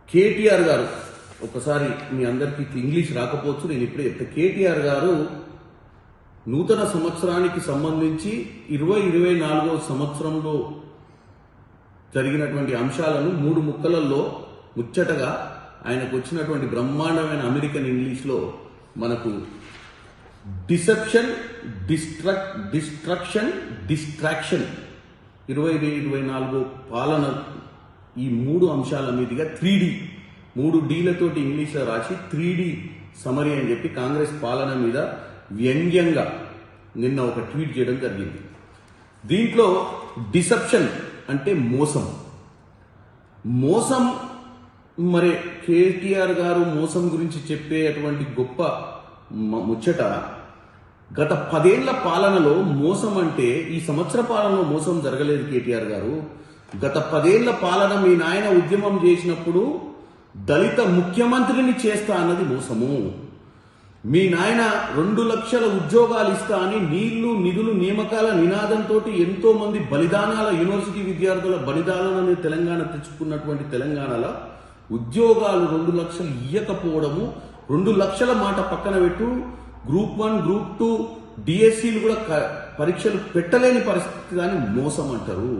కేటీఆర్ గారు, ఒకసారి మీ అందరికీ ఇంగ్లీష్ రాకపోవచ్చు, నేను ఇప్పుడే చెప్తా. కేటీఆర్ గారు నూతన సంవత్సరానికి సంబంధించి 2024 సంవత్సరంలో జరిగినటువంటి అంశాలను 3 ముక్కలలో ముచ్చటగా ఆయనకు వచ్చినటువంటి బ్రహ్మాండమైన అమెరికన్ ఇంగ్లీష్లో మనకు డిసెప్షన్, డిస్ట్రక్షన్, డిస్ట్రాక్షన్ 2024 పాలన, ఈ 3 అంశాల మీదుగా 3D 3 డీలతోటి ఇంగ్లీష్లో రాసి 3D సమరీ అని చెప్పి కాంగ్రెస్ పాలన మీద వ్యంగ్యంగా నిన్న ఒక ట్వీట్ చేయడం జరిగింది. దీంట్లో డిసెప్షన్ అంటే మోసం మరి కేటీఆర్ గారు మోసం గురించి చెప్పేటువంటి గొప్ప ముచ్చట. గత 10 ఏళ్ల పాలనలో మోసం అంటే, ఈ సంవత్సర పాలనలో మోసం జరగలేదు కేటీఆర్ గారు. గత 10 ఏళ్ల పాలన మీ నాయన ఉద్యమం చేసినప్పుడు దళిత ముఖ్యమంత్రిని చేస్తా అన్నది మోసము. మీ నాయన 2 లక్షల ఉద్యోగాలు ఇస్తా అని నీళ్లు నిధులు నియామకాల నినాదంతో ఎంతో మంది బలిదానాల, యూనివర్సిటీ విద్యార్థుల బలిదానాలను తెలంగాణ తెచ్చుకున్నటువంటి తెలంగాణలో ఉద్యోగాలు 2 లక్షలు ఇయ్యకపోవడము, 2 లక్షల మాట పక్కన పెట్టు, గ్రూప్ 1 గ్రూప్ 2 డిఎస్సీలు కూడా పరీక్షలు పెట్టలేని పరిస్థితి దాన్ని మోసం అంటారు.